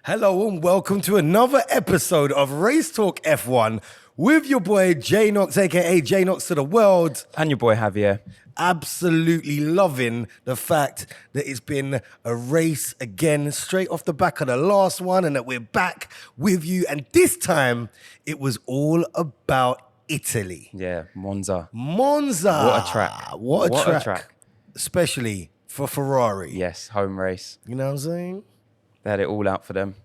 Hello and welcome to another episode of Race Talk F1 with your boy J Knox, aka J Knox to the world. And your boy Javier. Absolutely loving the fact that it's been a race again, straight off the back of the last one, and that we're back with you. And this time it was all about Italy. Yeah, Monza. Monza. What a track. What a track. Especially for Ferrari. Yes, home race. You know what I'm saying? They had it all out for them.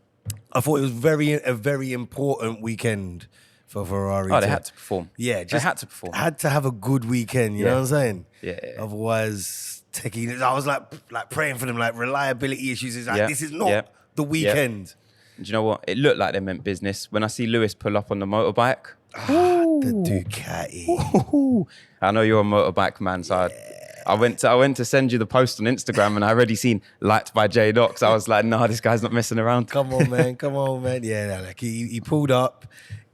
I thought it was a very important weekend for Ferrari. Oh, they had to perform. Yeah, They had to perform. Had to have a good weekend. You know what I'm saying? Yeah. Otherwise, I was like praying for them. Like reliability issues. Is like this is not the weekend. And do you know what? It looked like they meant business. When I see Lewis pull up on the motorbike, The Ducati. I know you're a motorbike man, so I went to send you the post on Instagram, and I already seen liked by J Knox. I was like, nah, this guy's not messing around. Come on, man. Yeah, like he pulled up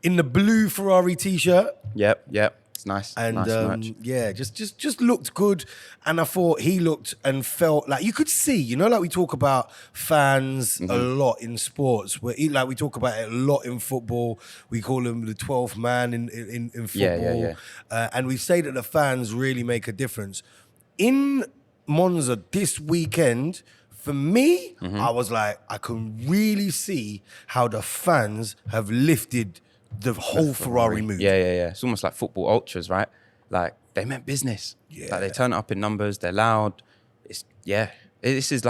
in the blue Ferrari t-shirt. Yep. It's nice. And nice merch. yeah, just looked good. And I thought he looked and felt like you could see, you know, like we talk about fans a lot in sports, like we talk about it a lot in football. We call him the 12th man in football. And we say that the fans really make a difference. In Monza this weekend, for me, I was like, I can really see how the fans have lifted the whole Ferrari mood. Yeah. It's almost like football ultras, right? Like they meant business. Yeah. Like they turn it up in numbers. They're loud. This is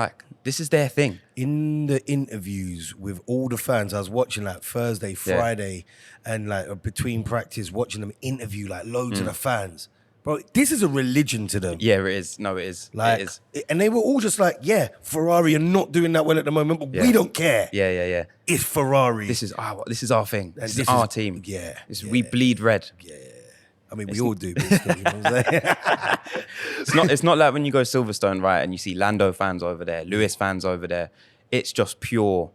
their thing. In the interviews with all the fans, I was watching like Thursday, Friday, and like between practice, watching them interview like loads of the fans. Bro, this is a religion to them. Yeah, it is. No, it is. Like, it is. And they were all just like, yeah, Ferrari are not doing that well at the moment, but we don't care. Yeah. It's Ferrari. This is our thing. And This is our team. Yeah. We bleed red. Yeah. I mean, we all do, but still, you know what I'm saying? It's not like when you go Silverstone, right, and you see Lando fans over there, Lewis fans over there. It's just pure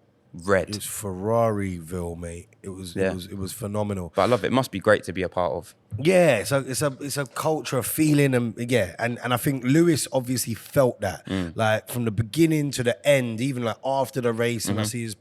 red. It's Ferrariville, mate. It was phenomenal. But I love it. It must be great to be a part of. Yeah, so it's a culture, a feeling, and I think Lewis obviously felt that, like from the beginning to the end, even like after the race, and I see his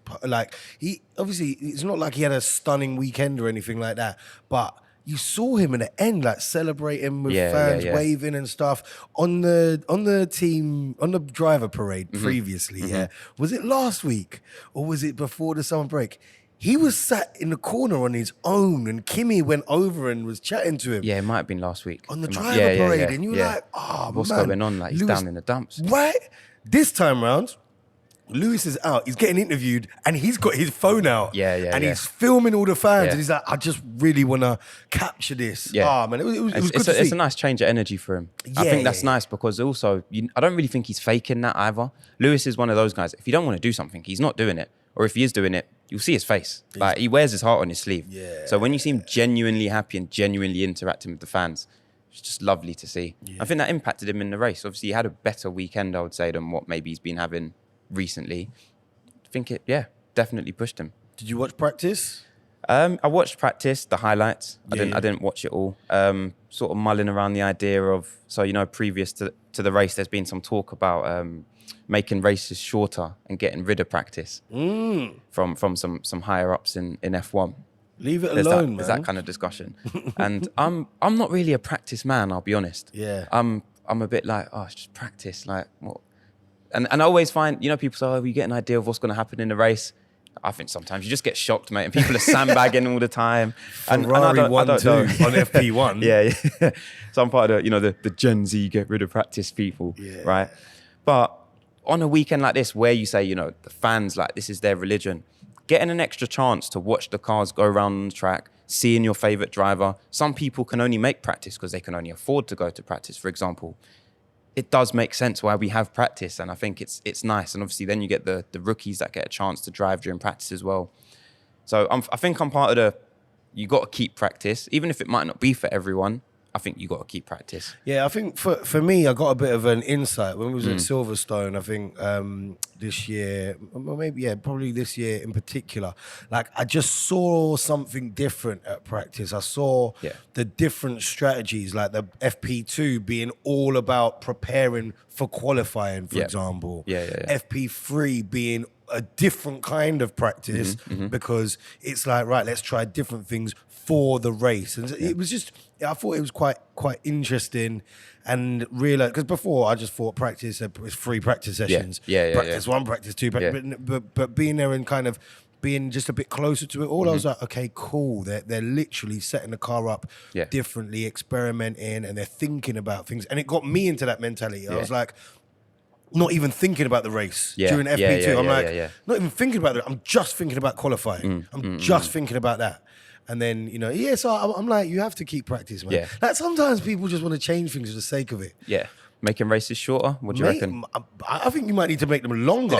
he obviously it's not like he had a stunning weekend or anything like that, but you saw him in the end, like celebrating with fans, waving and stuff on the driver parade previously. Yeah, was it last week or was it before the summer break? He was sat in the corner on his own, and Kimi went over and was chatting to him. Yeah, it might have been last week. On the driver parade, and you were like, what's man, going on? Like he's Lewis, down in the dumps. Right? This time round, Lewis is out. He's getting interviewed, and he's got his phone out. And he's filming all the fans, and he's like, I just really want to capture this. Yeah. Man, it was good to see. It's a nice change of energy for him. I think that's nice because also, I don't really think he's faking that either. Lewis is one of those guys, if you don't want to do something, he's not doing it. Or if he is doing it, you'll see his face. Like he wears his heart on his sleeve. Yeah. So when you see him genuinely happy and genuinely interacting with the fans, it's just lovely to see. I think that impacted him in the race. Obviously, he had a better weekend, I would say, than what maybe he's been having recently. I think it, definitely pushed him. Did you watch practice? I watched practice, the highlights. I didn't watch it all. Sort of mulling around the idea of, previous to the race, there's been some talk about making races shorter and getting rid of practice from some higher ups in F1. Leave it alone, man. There's that kind of discussion. And I'm not really a practice man, I'll be honest. Yeah. I'm a bit like, it's just practice. Like what? And I always find, people say, you get an idea of what's going to happen in the race. I think sometimes you just get shocked, mate, and people are sandbagging all the time. Ferrari I don't know. on FP1. Yeah. So I'm part of the Gen Z get rid of practice people, right? But on a weekend like this, where you say, the fans, like this is their religion, getting an extra chance to watch the cars go around on the track, seeing your favorite driver. Some people can only make practice because they can only afford to go to practice, for example. It does make sense why we have practice, and I think it's nice. And obviously then you get the rookies that get a chance to drive during practice as well. So I think I'm part of you got to keep practice, even if it might not be for everyone. I think you got to keep practice. Yeah, I think for me, I got a bit of an insight when we was at Silverstone. I think this year, or maybe probably this year in particular. Like I just saw something different at practice. I saw the different strategies, like the FP2 being all about preparing for qualifying, for example. Yeah. FP3 being a different kind of practice because it's like, right, let's try different things for the race. And it was just, I thought it was quite interesting and real, because before I just thought practice, it was 3 practice sessions. Practice 1, practice 2, but being there and kind of being just a bit closer to it all, I was like, okay, cool. They're literally setting the car up differently, experimenting, and they're thinking about things. And it got me into that mentality. I was like, not even thinking about the race during FP2. I'm not even thinking about it. I'm just thinking about qualifying. I'm just thinking about that. And then, so I'm like, you have to keep practice, man. Yeah. Like sometimes people just want to change things for the sake of it. Yeah. Making races shorter? What do you reckon? I think you might need to make them longer.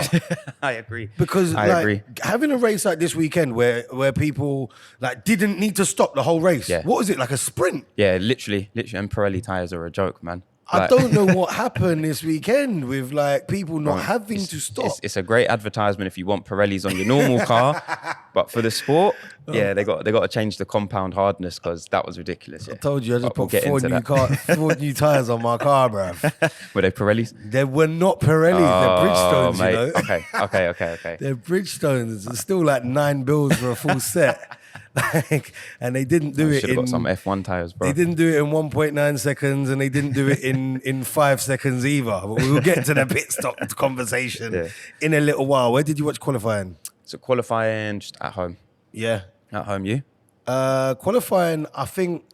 I agree. Because I agree. Having a race like this weekend where people like didn't need to stop the whole race. Yeah. What was it, like a sprint? Yeah, literally. And Pirelli tyres are a joke, man. I don't know what happened this weekend with like people not having to stop. It's a great advertisement if you want Pirellis on your normal car, but for the sport, they got to change the compound hardness because that was ridiculous. Yeah. I told you I just put 4 new tires on my car, bruv. Were they Pirellis? They were not Pirellis. They're Bridgestones, mate. you know. Okay. They're Bridgestones. It's still like 9 bills for a full set. And they didn't do it. Should have got some F1 tires, bro. They didn't do it in 1.9 seconds, and they didn't do it in 5 seconds either. But we'll get to the pit stop conversation in a little while. Where did you watch qualifying? So qualifying just at home. Yeah, at home. You? Qualifying,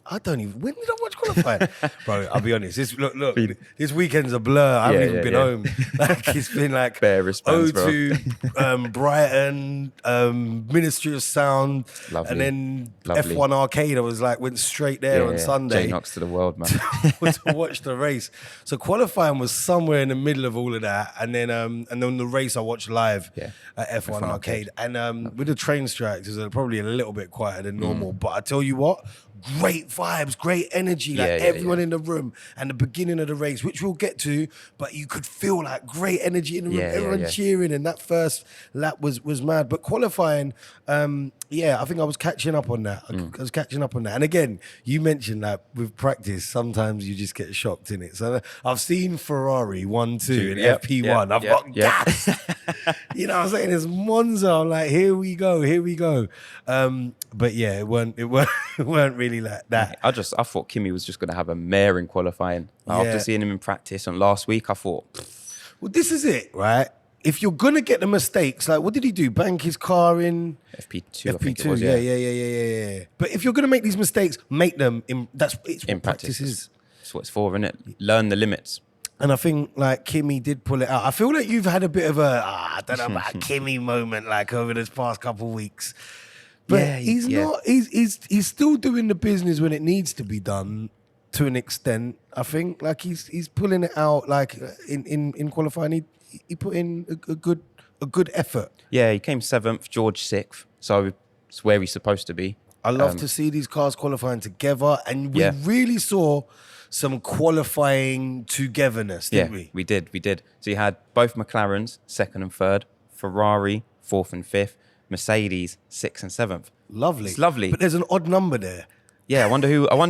I don't even. When did I watch qualifying, bro? I'll be honest. Look. This weekend's a blur. I haven't even been home. Like it's been like bare wristbands, O2, Brighton, Ministry of Sound, and then F1 Arcade. I was like went straight there on Sunday. J Knox to the world, man. To watch the race. So qualifying was somewhere in the middle of all of that, and then the race I watched live at F1 Arcade. And with the train strikes, it was probably a little bit quieter than normal. But I tell you what, great vibes, great energy, like everyone in the room, and the beginning of the race, which we'll get to, but you could feel like great energy in the room, everyone cheering, and that first lap was mad. But qualifying, I think I was catching up on that. I was catching up on that. And again, you mentioned that with practice, sometimes you just get shocked in it. So I've seen Ferrari 1-2 in FP1. I've got gas. You know what I'm saying? It's Monza. I'm like, here we go. But yeah, it weren't really like that. I thought Kimi was just going to have a mare in qualifying. After seeing him in practice and last week, I thought... Well, this is it, right? If you're going to get the mistakes, like what did he do? Bank his car in... FP2, I think it was, yeah. But if you're going to make these mistakes, make them in... It's what practice is. That's what it's for, isn't it? Learn the limits. And I think like Kimi did pull it out. I feel like you've had a bit of a, I don't know about Kimi moment like over this past couple of weeks. But he's not. He's still doing the business when it needs to be done to an extent. I think like he's pulling it out. Like in qualifying, he put in a good effort. Yeah, he came 7th, George 6th. So it's where he's supposed to be. I love to see these cars qualifying together, and we really saw some qualifying togetherness, didn't we? We did. So you had both McLarens, 2nd and 3rd, Ferrari, 4th and 5th. Mercedes 6th and 7th. Lovely. It's lovely. But there's an odd number there. Yeah, I wonder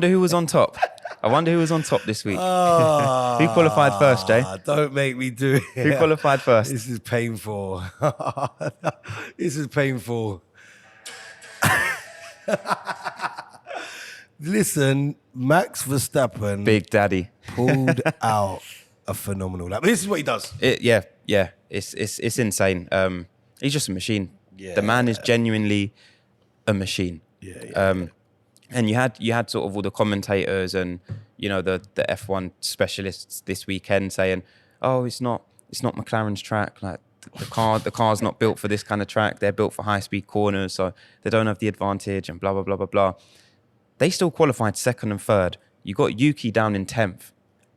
who was on top. I wonder who was on top this week. Who qualified first, Jay? Don't make me do it. Who qualified first? This is painful. This is painful. Listen, Max Verstappen, Big Daddy, pulled out a phenomenal lap. But this is what he does. It's insane. He's just a machine. The man is genuinely a machine. And you had sort of all the commentators and the F1 specialists this weekend saying, "Oh, it's not McLaren's track. Like the car's not built for this kind of track. They're built for high speed corners, so they don't have the advantage." And blah blah blah blah blah. They still qualified 2nd and 3rd. You got Yuki down in 10th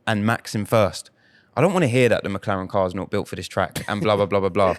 and Max in 1st. I don't want to hear that the McLaren car is not built for this track and blah blah blah blah blah.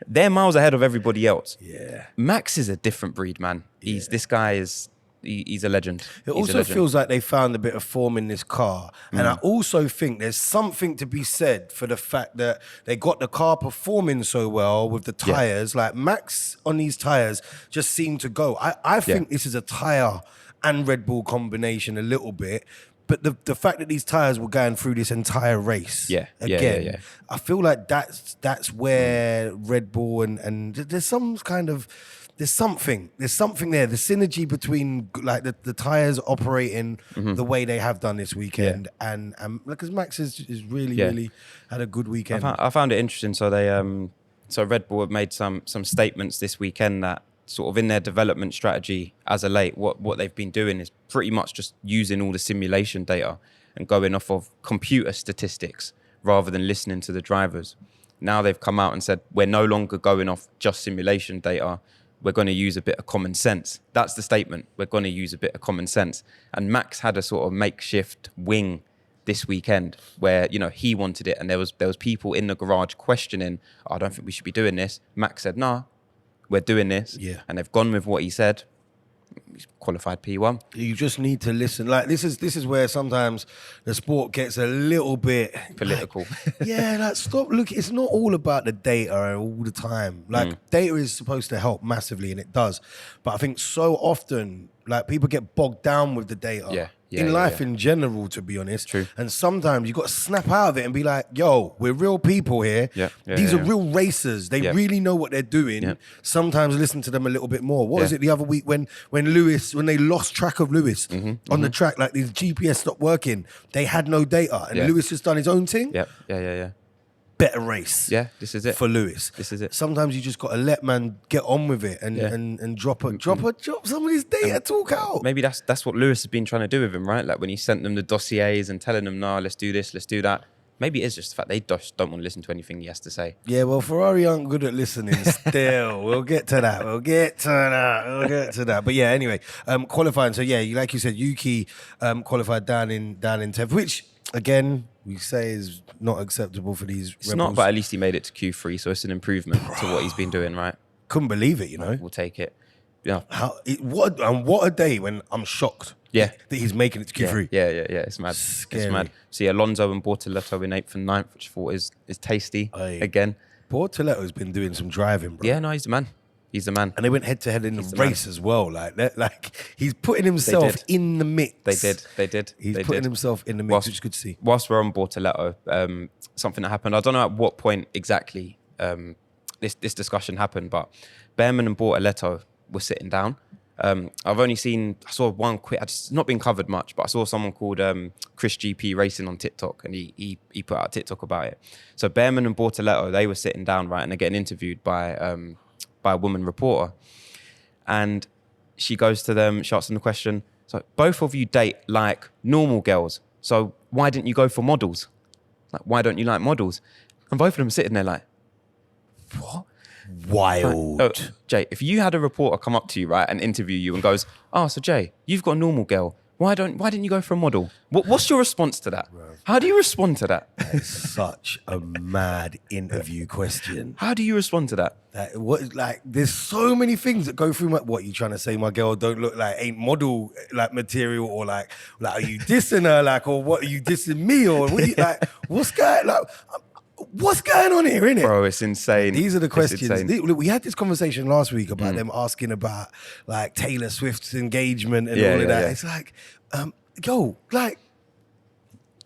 They're miles ahead of everybody else. Yeah. Max is a different breed, man. He's a legend. It also feels like they found a bit of form in this car. And I also think there's something to be said for the fact that they got the car performing so well with the tyres. Like Max on these tyres just seemed to go. I think this is a tyre and Red Bull combination a little bit. But the fact that these tyres were going through this entire race, again, I feel like that's where Red Bull and there's something there. The synergy between like the tyres operating the way they have done this weekend, and because Max is really had a good weekend. I found it interesting. So so Red Bull have made some statements this weekend that sort of in their development strategy as a late, what they've been doing is pretty much just using all the simulation data and going off of computer statistics rather than listening to the drivers. Now they've come out and said, we're no longer going off just simulation data. We're going to use a bit of common sense. That's the statement. We're going to use a bit of common sense. And Max had a sort of makeshift wing this weekend where, you know, he wanted it and there was people in the garage questioning, I don't think we should be doing this. Max said, nah, we're doing this. Yeah. And they've gone with what he said. He's qualified P1. You just need to listen. Like this is where sometimes the sport gets a little bit political. Like stop looking. It's not all about the data all the time. Like data is supposed to help massively, and it does. But I think so often, like people get bogged down with the data. In life in general, to be honest. True. And sometimes you got to snap out of it and be like, yo, we're real people here. These are real racers. They really know what they're doing. Sometimes listen to them a little bit more. What was it the other week when they lost track of Lewis on the track, like his GPS stopped working, they had no data and Lewis has done his own thing? Yeah. Better race. Yeah, this is it. For Lewis. This is it. Sometimes you just got to let man get on with it and drop some of his data, talk out. Maybe that's what Lewis has been trying to do with him, right? Like when he sent them the dossiers and telling them, nah, let's do this, let's do that. Maybe it is just the fact they just don't want to listen to anything he has to say. Yeah, well, Ferrari aren't good at listening still. We'll get to that. But yeah, anyway, qualifying. So yeah, like you said, Yuki qualified down in 10th, which again, we say is not acceptable for these It's rebels. not, but at least he made it to Q3, so it's an improvement to what he's been doing, right? Couldn't believe it, you know. We'll take it. Yeah. What a day when I'm shocked. Yeah. That he's making it to Q3. Yeah. It's mad. Scary. It's mad. See Alonso and Bortoletto in 8th and 9th, which I thought is tasty again. Bortoletto's been doing some driving, bro. Yeah, no, he's the man. He's the man. And they went head to head in the race as well. Like he's putting himself in the mix. They did. He's putting himself in the mix, which is good to see. Whilst we're on Bortoletto, something that happened. I don't know at what point exactly this discussion happened, but Behrman and Bortoletto were sitting down. I saw one quick. It's not been covered much, but I saw someone called Chris GP Racing on TikTok, and he put out a TikTok about it. So Behrman and Bortoletto, they were sitting down, right, and they're getting interviewed by a woman reporter, and she goes to them, she asks them the question, so both of you date like normal girls, so why didn't you go for models? Like, why don't you like models? And both of them sitting there like, what? Wild. Like, Jay, if you had a reporter come up to you, right, and interview you and goes, oh, so Jay, you've got a normal girl, why didn't you go for a model? What's your response to that? How do you respond to that? That's such a mad interview question. How do you respond to that? There's so many things that go through what you trying to say? My girl don't look like ain't model like material, or like are you dissing her, like, or what are you dissing me, or what you, like what's going on here, innit? Bro, it's insane. These are the questions. We had this conversation last week about them asking about like Taylor Swift's engagement and all of that. Yeah. It's like,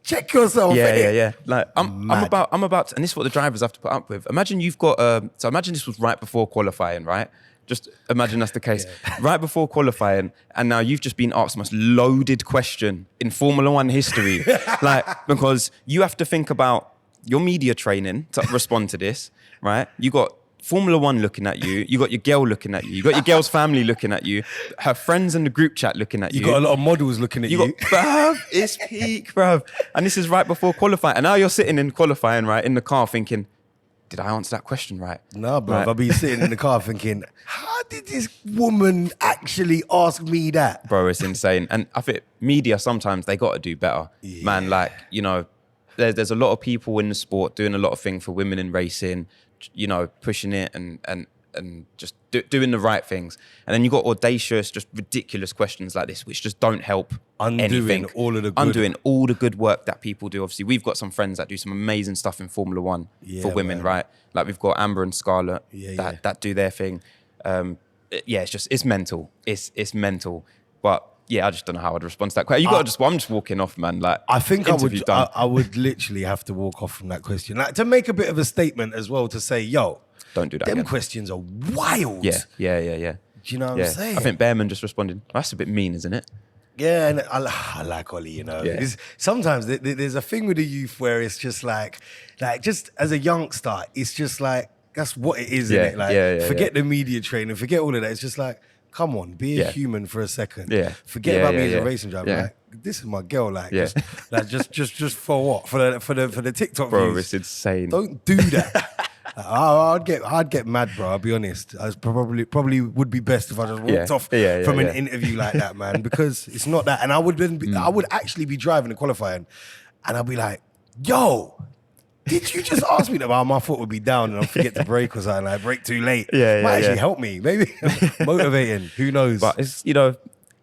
check yourself. Yeah. Like I'm about to, and this is what the drivers have to put up with. Imagine you've got so imagine this was right before qualifying, right? Just imagine that's the case. Yeah. Right before qualifying, and now you've just been asked the most loaded question in Formula One history. Because you have to think about your media training to respond to this, right? You got Formula One looking at you. You got your girl looking at you. You got your girl's family looking at you. Her friends in the group chat looking at you. You got a lot of models looking at you. Bruv, it's peak, bruv. And this is right before qualifying. And now you're sitting in qualifying, right, in the car thinking, did I answer that question right? No, bruv. Right. I'll be sitting in the car thinking, how did this woman actually ask me that? Bro, it's insane. And I think media, sometimes they got to do better. Yeah. Man, like, you know, there's a lot of people in the sport doing a lot of things for women in racing, you know, pushing it and just doing the right things. And then you got audacious, just ridiculous questions like this, which just don't help anything. Undoing all the good work that people do. Obviously, we've got some friends that do some amazing stuff in Formula One for women, right? Like we've got Amber and Scarlett that do their thing. It's mental. It's mental. But yeah, I just don't know how I'd respond to that question. I'm just walking off, man. Like, I think interview done. I would literally have to walk off from that question, like to make a bit of a statement as well, to say, yo, Don't do that them again. questions are wild. Yeah. Do you know what I'm saying? I think Behrman just responded, that's a bit mean, isn't it? Yeah, and I like Ollie, you know. Yeah. Sometimes there's a thing with the youth where it's just like just as a youngster, it's just like, that's what it is, Yeah, innit? Like, forget the media training, forget all of that. It's just like, come on, be a human for a second. Yeah. Forget about me as a racing driver. Yeah. Like, this is my girl. Like, just for what? For the TikTok Bro, views. it's insane. Don't do that. I'd get mad, bro. I'll be honest. I probably would be best if I just walked off from an interview like that, man, because it's not that. And I would actually be driving the qualifying, and I'd be like, "Yo, did you just ask me that?" Well, my foot would be down, and I'll forget to brake or something. Like, brake too late. Might actually help me. Maybe motivating. Who knows? But it's, you know,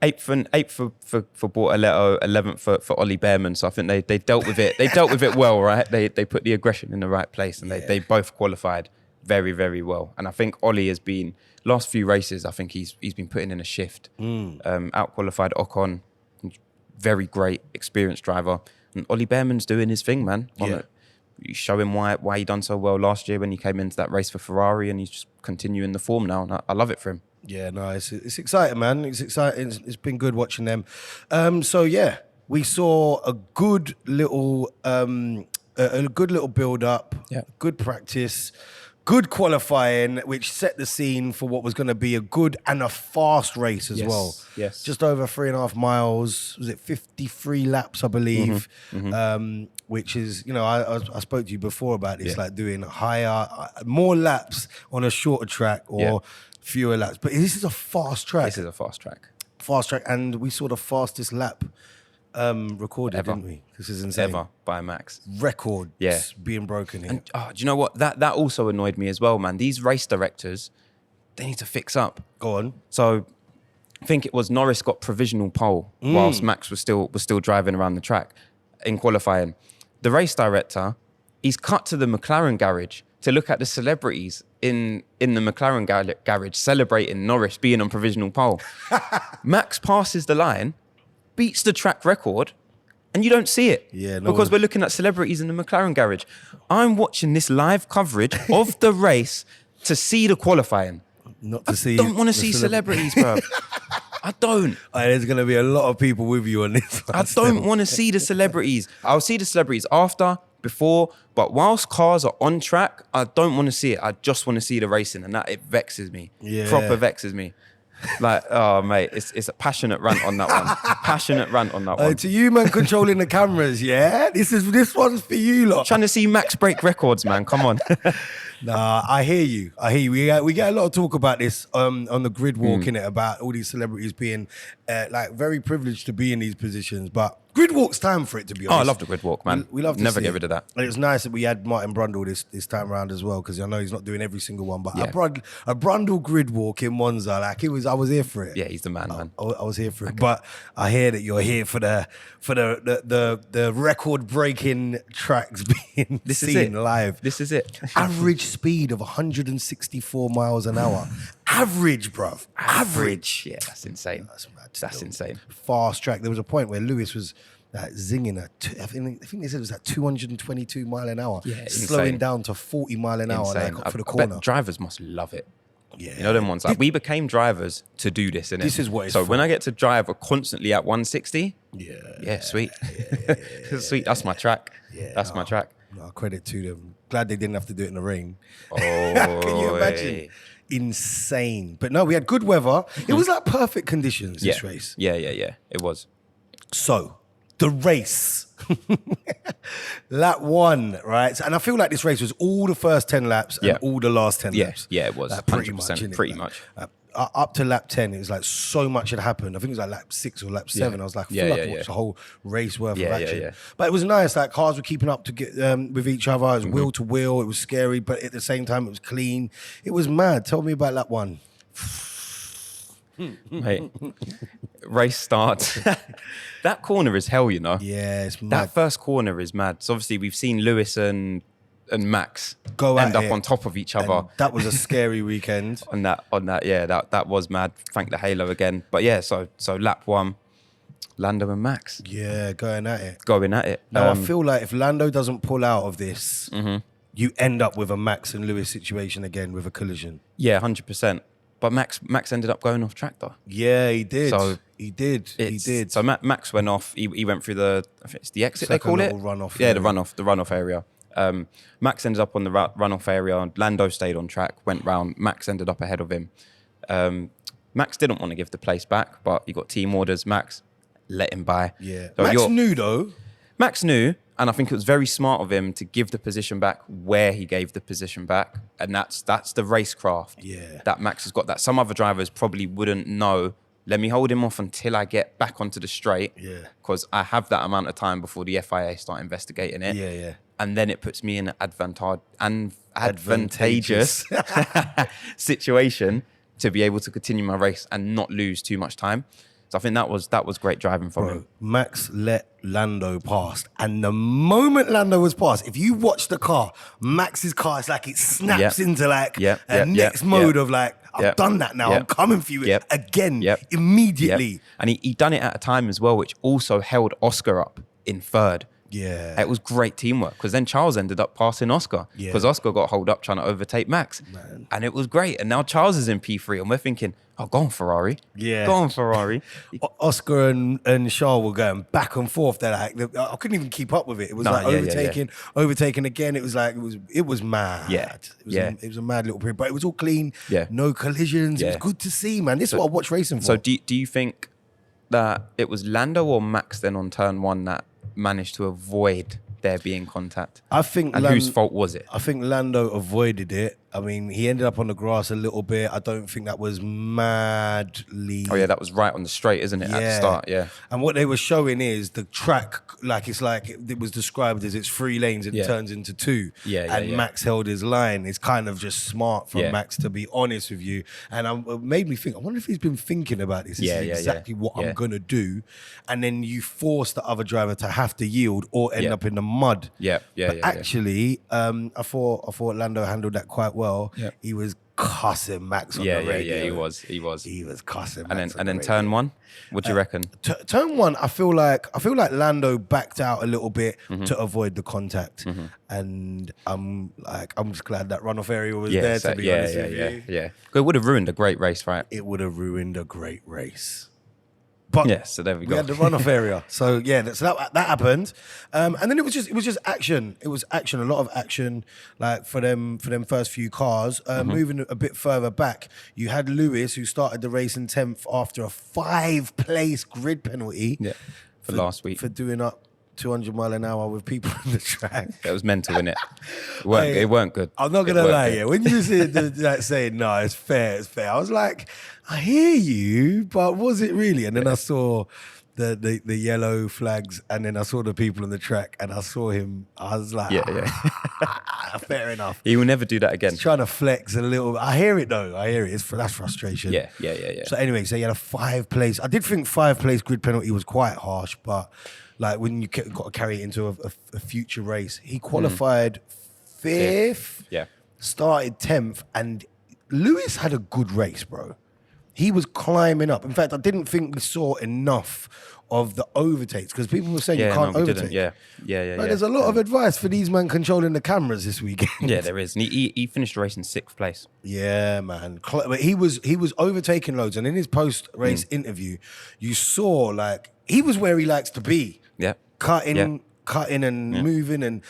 eighth for Bortoletto, 11th for Ollie Behrman. So I think they dealt with it. They dealt with it well, right? They put the aggression in the right place, and they both qualified very, very well. And I think Ollie has been, last few races, I think he's been putting in a shift. Out qualified Ocon, very great experienced driver, and Ollie Behrman's doing his thing, man. You show him why he done so well last year when he came into that race for Ferrari, and he's just continuing the form now. And I love it for him. Yeah, no, it's exciting, man. It's exciting. It's been good watching them. So yeah, we saw a good little build up. Yeah. Good practice, good qualifying, which set the scene for what was going to be a good and a fast race as well. Yes. Just over 3.5 miles. Was it 53 laps, I believe? Which is, you know, I spoke to you before about this, like doing more laps on a shorter track or fewer laps. But this is a fast track. This is a fast track. And we saw the fastest lap recorded, didn't we? This is insane. Ever by Max. Records being broken here. And, do you know what? That also annoyed me as well, man. These race directors, they need to fix up. Go on. So I think it was Norris got provisional pole whilst Max was still driving around the track in qualifying. The race director, he's cut to the McLaren garage to look at the celebrities in the McLaren garage celebrating Norris being on provisional pole. Max passes the line, beats the track record, and you don't see it. Because we're looking at celebrities in the McLaren garage. I'm watching this live coverage of the race to see the qualifying. Not to see. I don't want to see celebrities, bro. I don't. There's going to be a lot of people with you on this one. I don't want to see the celebrities. I'll see the celebrities after, before, but whilst cars are on track, I don't want to see it. I just want to see the racing, and that, it vexes me. Yeah. Proper vexes me. Like, oh, mate, it's a passionate rant on that one. Passionate rant on that one. To you, man, controlling the cameras, yeah? This one's for you, lot. Trying to see Max break records, man. Come on. Nah, I hear you. We get a lot of talk about this on the grid walk, innit, about all these celebrities being like very privileged to be in these positions. But grid walk's time for it, to be honest. Oh, I love the grid walk, man. We love to never see get it. rid of that. And it's nice that we had Martin Brundle this time around as well, because I know he's not doing every single one. But a Brundle grid walk in Monza, like I was here for it. Yeah, he's the man, man. I was here for it. But I hear that you're here for the record breaking tracks being seen live. This is it. Average speed of 164 miles an hour. Average, bruv. Average. Yeah, that's insane. That's insane. Fast track. There was a point where Lewis was zinging I think they said it was at 222 mile an hour. Yeah, slowing insane. down to 40 mile an hour Insane. like, up for the I corner. bet drivers must love it. Yeah. You know them ones? Like, we became drivers to do this, innit? This is what it's So for. when I get to drive constantly at 160, sweet. Sweet. That's my track. That's my track. No, credit to them. Glad they didn't have to do it in the rain. Oh, Can you imagine? Insane. But no, we had good weather. It was like perfect conditions, this race. Yeah. It was. So, the race. Lap 1, right? And I feel like this race was all the first 10 laps and all the last 10 laps. Yeah, it was. Like, pretty 100%, much, innit? pretty Like, much. Up to lap 10, it was like so much had happened. I think it was like lap 6 or lap 7. I was like, I feel like I watched a whole race worth of action. Yeah. But it was nice. Like, cars were keeping up to get with each other. It was wheel to wheel. It was scary, but at the same time, it was clean. It was mad. Tell me about lap 1. Mate, race starts. That corner is hell, you know? Yeah, it's mad. That first corner is mad. So obviously we've seen Lewis and Max Go end at up it. on top of each other. And that was a scary weekend. on that, yeah, that was mad. Thank the halo again. But yeah, so lap 1, Lando and Max Yeah, going at it. going at it. Now, I feel like if Lando doesn't pull out of this, you end up with a Max and Lewis situation again with a collision. Yeah, 100%. But Max ended up going off track though. Yeah, he did. So he did. So Max went off. He went through I think it's the exit they call it. Runoff. Yeah, the runoff area. Max ended up on the runoff area. Lando stayed on track, went round. Max ended up ahead of him. Max didn't want to give the place back, but he got team orders. Max let him by. Yeah. So Max knew though. Max knew, and I think it was very smart of him to give the position back where he gave the position back, and that's the racecraft. Yeah. That Max has got. That some other drivers probably wouldn't know. Let me hold him off until I get back onto the straight. Yeah. Because I have that amount of time before the FIA start investigating it. Yeah, yeah. And then it puts me in an advantageous situation to be able to continue my race and not lose too much time. So I think that was great driving from him. Max let Lando pass, and the moment Lando was past, if you watch the car, Max's car is like it snaps into like a next mode of like, I've done that now. I'm coming for you again immediately. And he done it at a time as well, which also held Oscar up in third. Yeah. It was great teamwork because then Charles ended up passing Oscar because Oscar got holed up trying to overtake Max. Man. And it was great. And now Charles is in P3 and we're thinking, oh, go on, Ferrari. Yeah. Go on, Ferrari. Oscar and Charles were going back and forth. They're like, I couldn't even keep up with it. It was overtaking again. It was like, it was mad. Yeah. It was a mad little period, but it was all clean. Yeah. No collisions. Yeah. It was good to see, man. This is what I watch racing for. So do you think that it was Lando or Max then on turn one that managed to avoid there being contact? I think. And whose fault was it? I think Lando avoided it. I mean, he ended up on the grass a little bit. I don't think that was madly. Oh yeah, that was right on the straight, isn't it? At the start, yeah. And what they were showing is the track, like it was described as it's 3 lanes and it turns into 2. And Max held his line. It's kind of just smart from Max, to be honest with you. And it made me think, I wonder if he's been thinking about this. This is exactly what I'm gonna do. And then you force the other driver to have to yield or end up in the mud. Actually, I thought Lando handled that quite well. He was cussing Max on the radio. He was. He was cussing Max. And then turn one, what do you reckon? Turn one, I feel like Lando backed out a little bit to avoid the contact, and I'm just glad that runoff area was there. To be honest with you, yeah. It would have ruined a great race, right? It would have ruined a great race. But so there we go. We had the runoff area. So that happened. And then it was just action. It was action, a lot of action, like for them first few cars. Moving a bit further back, you had Lewis, who started the race in 10th after a 5-place grid penalty. Yeah. For last week. For doing up 200 mile an hour with people on the track. It was mental, innit? It weren't good. I'm not gonna lie, when you were saying no, it's fair, I was like, I hear you, but was it really? And then I saw the yellow flags, and then I saw the people on the track, and I saw him. I was like, fair enough. He will never do that again. He's trying to flex a little bit. I hear it though. That's frustration. Yeah. So anyway, so you had a 5-place. I did think 5-place grid penalty was quite harsh, but like when you got to carry it into a future race, he qualified 5th. Yeah. Started 10th, and Lewis had a good race, bro. He was climbing up. In fact, I didn't think we saw enough of the overtakes because people were saying you can't overtake. Yeah. There's a lot of advice for these men controlling the cameras this weekend. Yeah, there is. And he finished the race in 6th place. Yeah, man. But he was overtaking loads, and in his post-race interview, you saw like he was where he likes to be. Yeah. Cutting and moving and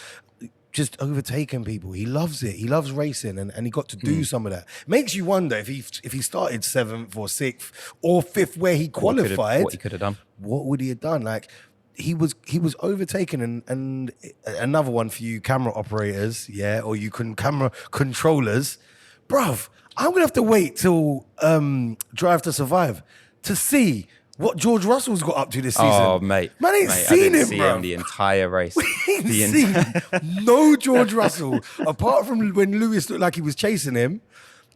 just overtaking people. He loves it. He loves racing, and he got to do some of that. Makes you wonder if he started 7th or 6th or 5th where he qualified. What he could have done. What would he have done? Like he was overtaken, and another one for you camera operators, or you camera controllers, bruv. I'm gonna have to wait till Drive to Survive to see what George Russell's got up to this season. Oh, mate. Man, ain't seen him, bro. The entire race. We ain't seen no George Russell, apart from when Lewis looked like he was chasing him.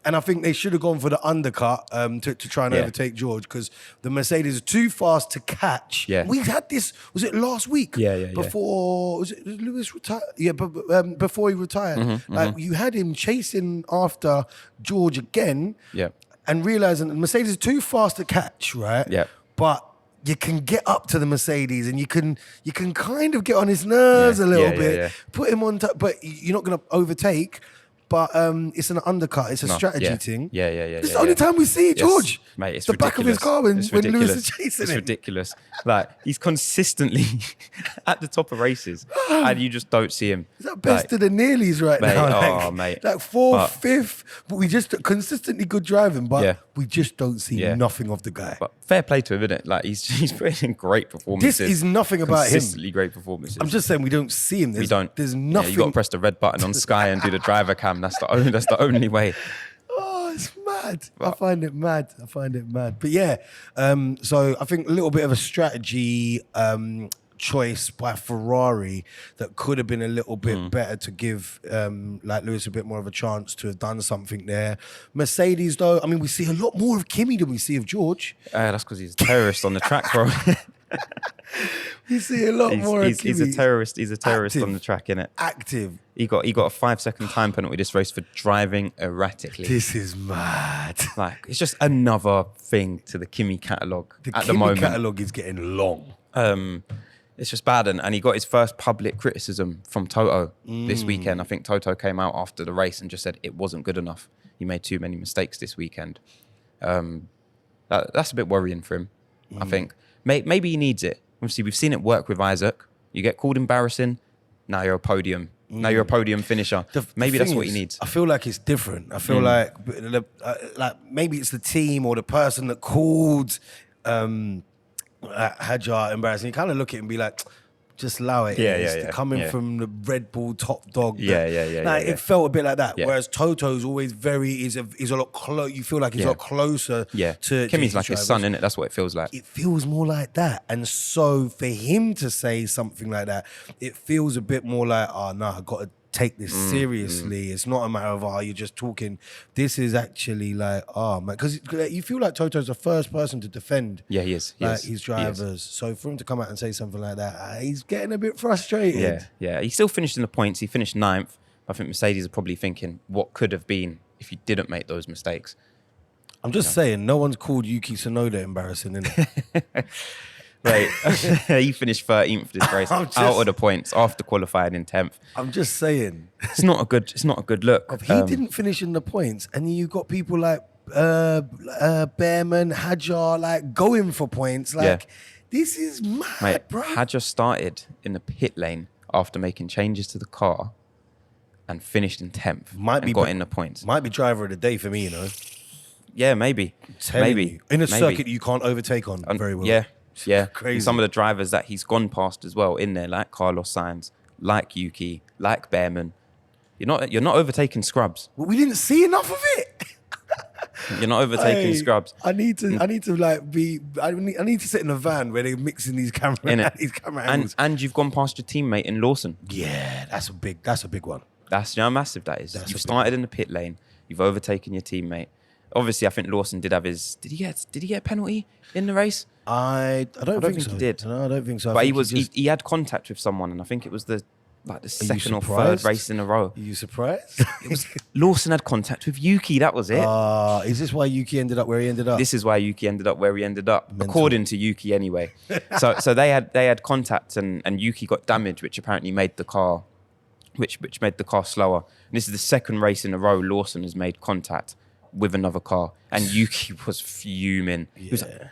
And I think they should have gone for the undercut to try and overtake George, because the Mercedes are too fast to catch. Yeah. We had this, was it last week? Before, was Lewis retired? Yeah, but before he retired. You had him chasing after George again. Yeah. And realizing the Mercedes is too fast to catch, right? Yeah. But you can get up to the Mercedes and you can kind of get on his nerves a little bit, put him on top, but you're not going to overtake. But it's an undercut. It's a strategy thing. Yeah. It's the only time we see it, George. Yes, mate, it's the ridiculous. back of his car when Lewis is chasing It's him. ridiculous. Like, he's consistently at the top of races and you just don't see him. He's at best of the nearlies right mate, now. Mate. Like fourth, fifth. But we just consistently good driving, but we just don't see nothing of the guy. But fair play to him, isn't it? Like, he's putting in great performances. This is nothing about him. Consistently great performances. I'm just saying we don't see him. We don't. There's nothing. You got to press the red button on Sky and do the driver cam. That's the only way. Oh, it's mad. I find it mad. But yeah, so I think a little bit of a strategy choice by Ferrari that could have been a little bit better to give like Lewis a bit more of a chance to have done something there. Mercedes, though, I mean, we see a lot more of Kimi than we see of George. That's because he's a terrorist on the track, bro. You see a lot more of Kimi. He's a terrorist. He's a terrorist Active. on the track, innit? Active. He got a 5-second time penalty this race for driving erratically. This is mad. Like, it's just another thing to the Kimi catalogue at the moment. The catalogue is getting long. It's just bad. And he got his first public criticism from Toto this weekend. I think Toto came out after the race and just said it wasn't good enough. He made too many mistakes this weekend. That's a bit worrying for him, I think. Maybe he needs it. Obviously, we've seen it work with Isaac. You get called embarrassing, now you're a podium. Now you're a podium finisher. Maybe that's what he needs. I feel like it's different. I feel like maybe it's the team or the person that called Hadjar embarrassing. You kind of look at it and be like, just allow it. It's coming from the Red Bull top dog. It felt a bit like that. Whereas Toto's always he's a lot close. You feel like he's a lot closer. To Kimi's like his son, innit? That's what it feels like. It feels more like that. And so for him to say something like that, it feels a bit more like, oh no, I got to take this seriously. It's not a matter of, you're just talking. This is actually like, man, because you feel like Toto's the first person to defend. Yeah, he is. His drivers. So for him to come out and say something like that, he's getting a bit frustrated. Yeah. He still finished in the points. He finished 9th. I think Mercedes are probably thinking, what could have been if you didn't make those mistakes? I'm just saying, no one's called Yuki Tsunoda embarrassing, innit? Right, he finished 13th this race, out of the points after qualifying in 10th. I'm just saying, it's not a good look. He didn't finish in the points, and you got people like Behrman, Hadjar, like going for points. Like this is mad, mate, bro. Hadjar started in the pit lane after making changes to the car, and finished in 10th. Got in the points. Might be driver of the day for me, you know. Yeah, maybe. In a circuit you can't overtake on very well. Yeah, crazy. And some of the drivers that he's gone past as well in there, like Carlos Sainz, like Yuki, like Behrman. You're not overtaking scrubs. Well, we didn't see enough of it. You're not overtaking scrubs. I need to sit in a van where they're mixing these camera angles. And you've gone past your teammate in Lawson. Yeah, that's a big one. That's how massive that is. You've started in the pit lane. You've overtaken your teammate. Obviously, I think Lawson did have his. Did he get a penalty in the race? I don't think so. He did. No, I don't think so. But he had contact with someone, and I think it was the second or third race in a row. Are you surprised? Lawson had contact with Yuki. That was it. Is this why Yuki ended up where he ended up? This is why Yuki ended up where he ended up, according to Yuki anyway. So they had contact, and Yuki got damage, which apparently made the car, which made the car slower. And this is the second race in a row Lawson has made contact with another car, and Yuki was fuming. He was like,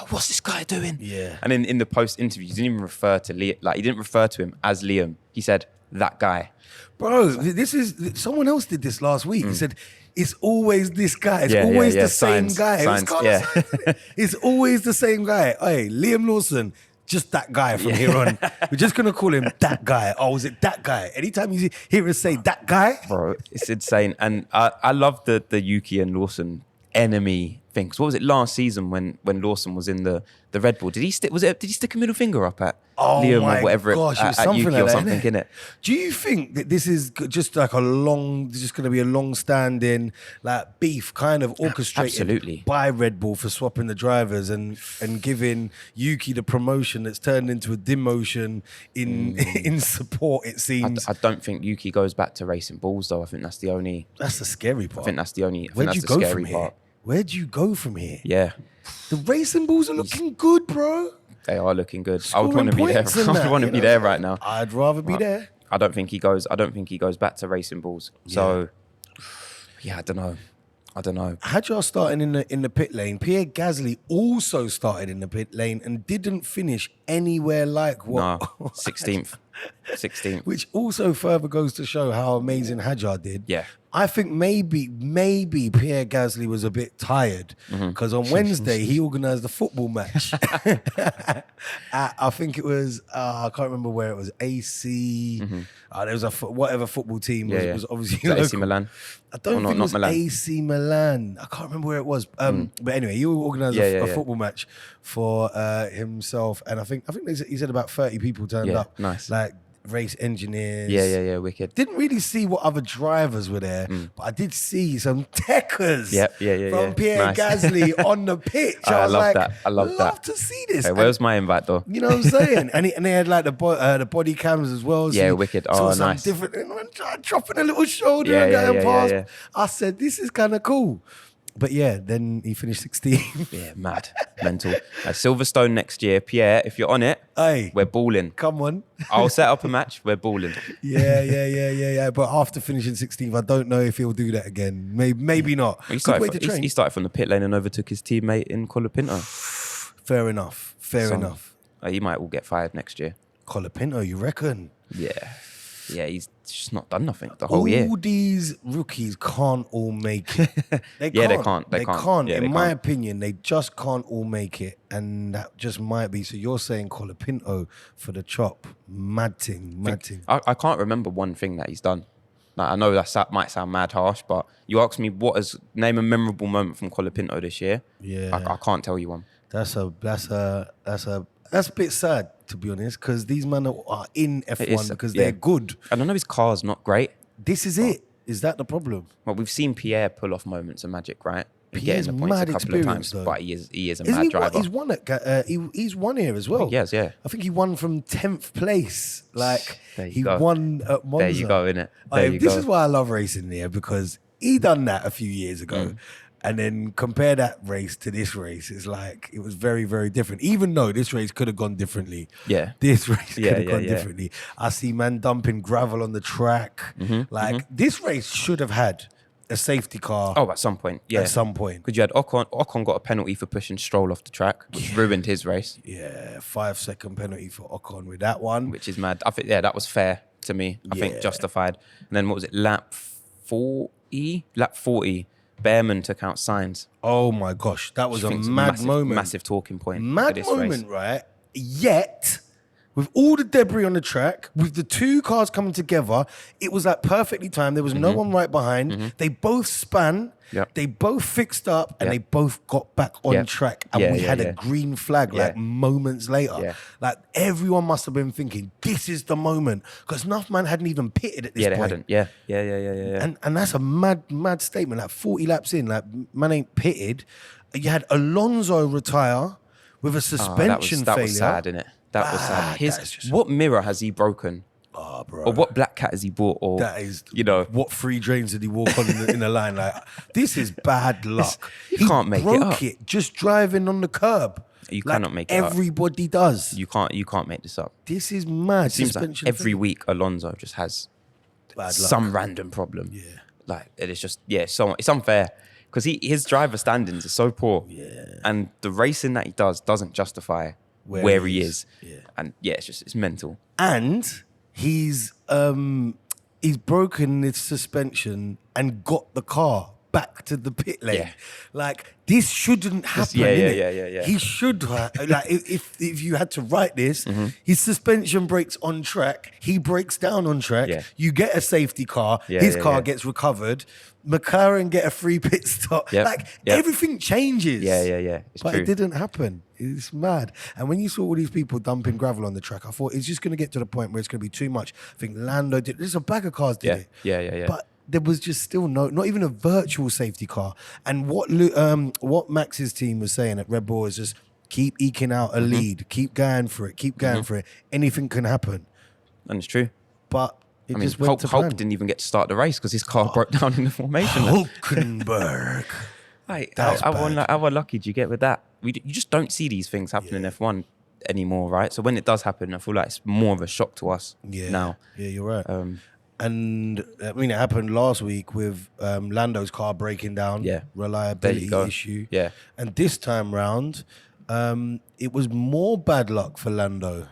what's this guy doing? Yeah. And in the post interview, he didn't even refer to Liam. Like, he didn't refer to him as Liam. He said, that guy. Bro, this is someone else did this last week. He said, it's always this guy. It's always the same guy. It's always the same guy. Hey, Liam Lawson, just that guy from here on. We're just going to call him that guy. Oh, was it that guy? Anytime you hear us say that guy. Bro, it's insane. And I love the Yuki and Lawson enemy thing. What was it last season when Lawson was in the Red Bull? Did he stick a middle finger up at Liam or whatever? Gosh, it was at something Yuki like or that, something, innit? Do you think that this is just like just going to be a long-standing like beef, kind of orchestrated by Red Bull for swapping the drivers and giving Yuki the promotion that's turned into a demotion in support? It seems. I don't think Yuki goes back to racing bulls though. I think that's the scary part. I think that's the only. Where'd you go from here? Where'd you go from here? Yeah. The racing bulls are looking good, bro. They are looking good. I Scoring would want to be there. points and I would that, want to you be know? there right now. I'd rather be there. I don't think he goes back to racing bulls. So yeah, I don't know. Hadjar starting in the pit lane. Pierre Gasly also started in the pit lane and didn't finish anywhere like what. No, 16th. Which also further goes to show how amazing Hadjar did. Yeah. I think maybe Pierre Gasly was a bit tired because on Wednesday he organised a football match. I think it was I can't remember where it was. AC. There was whatever football team was obviously Was that AC local. Milan. I don't think it was Milan. AC Milan. I can't remember where it was. But anyway, he organised a football match for himself, and I think he said about 30 people turned up. Nice. Like race engineers. Yeah, wicked. Didn't really see what other drivers were there, but I did see some techers from Pierre Nice. Gasly on the pitch. I was love like, that. I love that. to see this. Hey, where's my invite though? You know what I'm saying? and they had like the body cams as well. Yeah, so wicked. saw Oh, some nice. Different, dropping a little shoulder and Yeah, going past. yeah. I said, this is kind of cool. But yeah, then he finished 16th. Yeah, mad. Mental. Silverstone next year. Pierre, if you're on it, Hey, we're balling. come on. I'll set up a match. We're balling. Yeah. But after finishing 16th, I don't know if he'll do that again. Maybe not. He Good way to train. he started from the pit lane and overtook his teammate in Colapinto. Fair enough. He might all get fired next year. Colapinto, you reckon? Yeah, he's just not done nothing the whole year. All these rookies can't all make it. They can't. They can't. Yeah, In my opinion, they just can't all make it. And that just might be. So you're saying Colapinto for the chop. Mad thing. I can't remember one thing that he's done. Like, I know that might sound mad harsh, but you ask me name a memorable moment from Colapinto this year. Yeah. I can't tell you one. That's a bit sad, to be honest, because these men are in F1 because they're good. I don't know, his car's not great. This is it. Is that the problem? Well, we've seen Pierre pull off moments of magic, right? Pierre's Getting the points mad a couple of times, experience, though. but he is a Isn't mad he driver. He's won at he's won here as well. Yes, yeah. I think he won from 10th place. Like There you he go. won at Monza. There you go, innit? This is why I love racing here, because he done that a few years ago. And then compare that race to this race. It's like, it was very, very different. Even though this race could have gone differently. Yeah. This race could have gone yeah. differently. I see man dumping gravel on the track. This race should have had a safety car. Oh, at some point, yeah. At some point. Because you had Ocon got a penalty for pushing Stroll off the track, which ruined his race. Yeah, 5-second penalty for Ocon with that one. Which is mad. I think, that was fair to me. I think justified. And then what was it? Lap 40? Lap 40. Behrman took out Sainz. Oh my gosh, that was a mad massive, moment. Massive talking point. Mad for this moment, race. right? Yet, with all the debris on the track, with the two cars coming together, it was like perfectly timed. There was no one right behind. They both span. Yep. They both fixed up, and Yep. they both got back on Yep. track. And Yeah, we yeah, had yeah. a green flag like Yeah. moments later. Yeah. Like everyone must have been thinking, this is the moment. Because Nuffman hadn't even pitted at this Yeah, point. they hadn't. Yeah. And that's a mad statement. Like 40 laps in, like man ain't pitted. You had Alonso retire with a suspension that failure. was sad, innit? That was sad. That is just- What mirror has he broken? Oh, bro. Or what black cat has he bought? Or That is, what? What free drains did he walk on in the line? Like, this is bad luck. You can't make it broke up. it just driving on the curb. You like cannot make it up. Everybody does. You can't make this up. This is mad. It seems like Suspension every failure. week Alonso just has Bad luck. some random problem. Yeah. Like it is just so it's unfair because his driver standings are so poor. Yeah. And the racing that he doesn't justify where he is. Yeah. And it's mental. And he's broken his suspension and got the car back to the pit lane. Yeah. Like, this shouldn't happen, Yeah, innit? yeah. He should like if you had to write this, Mm-hmm. his suspension breaks on track, he breaks down on track, Yeah. you get a safety car, Yeah, his yeah, car yeah. gets recovered, McLaren get a free pit stop. Yep, Like yep. everything changes. Yeah. It's But true. it didn't happen. It's mad. And when you saw all these people dumping gravel on the track, I thought it's just going to get to the point where it's going to be too much. I think Lando did. There's a bag of cars did it. Yeah. But there was just still not even a virtual safety car. And what Max's team was saying at Red Bull is just keep eking out a lead, keep going for it, keep going for it. Anything can happen. And it's true. But it I mean, just went to Hulk plan. didn't even get to start the race because his car broke down in the formation. Hulkenberg. Like, That's how bad. lucky do you get with that? You just don't see these things happen in F1. anymore, right? So when it does happen, I feel like it's more of a shock to us now. Yeah, you're right. And I mean, it happened last week with Lando's car breaking down. Yeah. Reliability There you go. issue. Yeah. And this time round, it was more bad luck for Lando.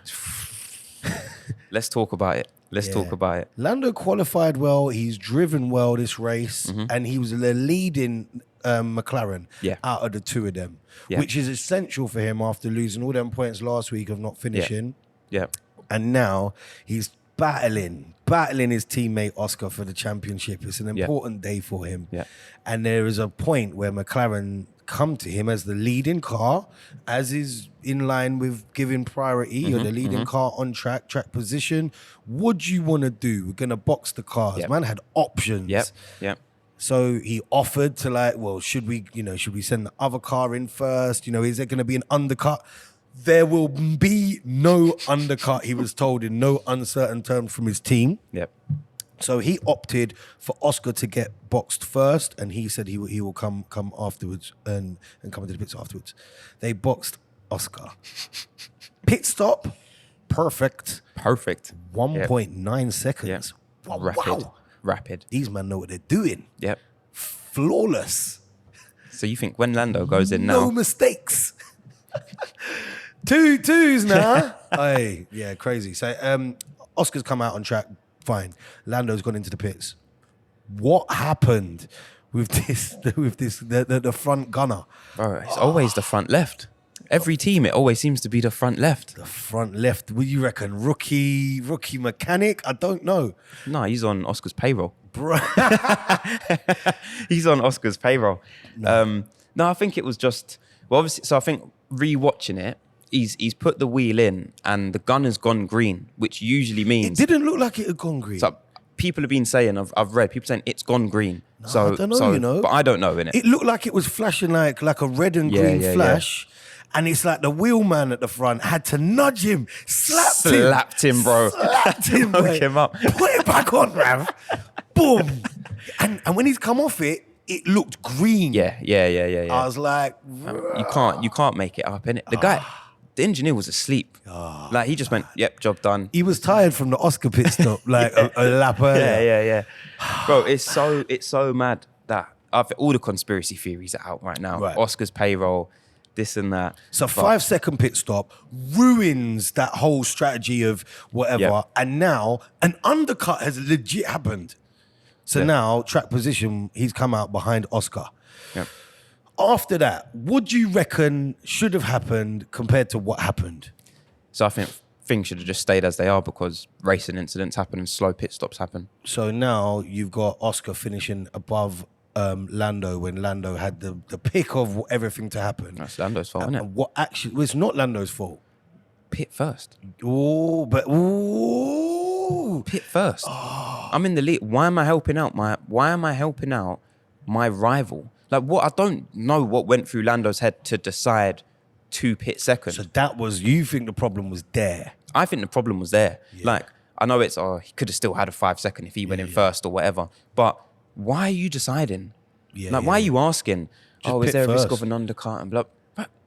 Let's talk about it. Let's talk about it. Lando qualified well. He's driven well this race, and he was the leading McLaren out of the two of them, which is essential for him after losing all them points last week of not finishing. Yeah. And now he's battling his teammate Oscar for the championship. It's an important day for him. Yeah. And there is a point where McLaren come to him as the leading car, as is in line with giving priority or the leading car on track position. What do you want to do? We're going to box the cars. Man had options. Yep. So he offered to like, well, should we send the other car in first? Is there going to be an undercut? There will be no undercut, he was told in no uncertain terms from his team. Yep. So he opted for Oscar to get boxed first, and he said he will come afterwards and come into the pits afterwards. They boxed Oscar. Pit stop, perfect. 1.9 seconds. Yep. Rapid. These men know what they're doing. Yep. Flawless. So you think when Lando goes in now... No mistakes. Twos now. Hey, yeah, crazy. So Oscar's come out on track, fine. Lando's gone into the pits. What happened with the front gunner? Bro, it's always the front left. Every team, it always seems to be the front left. The front left. What do you reckon? Rookie mechanic? I don't know. No, he's on Oscar's payroll. Bro. He's on Oscar's payroll. No, I think it was just... Well, obviously, so I think rewatching it, he's put the wheel in and the gun has gone green, which usually means... It didn't look like it had gone green. So people have been saying, I've read, people saying it's gone green. No, I don't know, But I don't know, innit? It looked like it was flashing like a red and green flash. Yeah. And it's like the wheelman at the front had to nudge him, slapped him, bro. Slapped him, woke him up. Put it back on, Rav. Boom. And when he's come off it, it looked green. Yeah. I was like, you can't make it up, innit? The engineer was asleep. Like he just went, yep, job done. He was tired from the Oscar pit stop, like a lap earlier. Yeah. Bro, it's so mad that all the conspiracy theories are out right now. Right. Oscar's payroll, this and that. So 5 second pit stop ruins that whole strategy of whatever. Yep. And now an undercut has legit happened. So now track position, he's come out behind Oscar. Yep. After that, what do you reckon should have happened compared to what happened? So I think things should have just stayed as they are because racing incidents happen and slow pit stops happen. So now you've got Oscar finishing above Lando when Lando had the pick of everything to happen. That's Lando's fault, isn't it? What actually, well, it's not Lando's fault. Pit first. Pit first. I'm in the lead. Why am I helping out my rival? Like what? I don't know what went through Lando's head to decide to pit second. So you think the problem was there? I think the problem was there. Yeah. Like I know it's he could have still had a 5 second if he went in first or whatever. But why are you deciding? Why are you asking? Just is there first. A risk of an undercut and blah?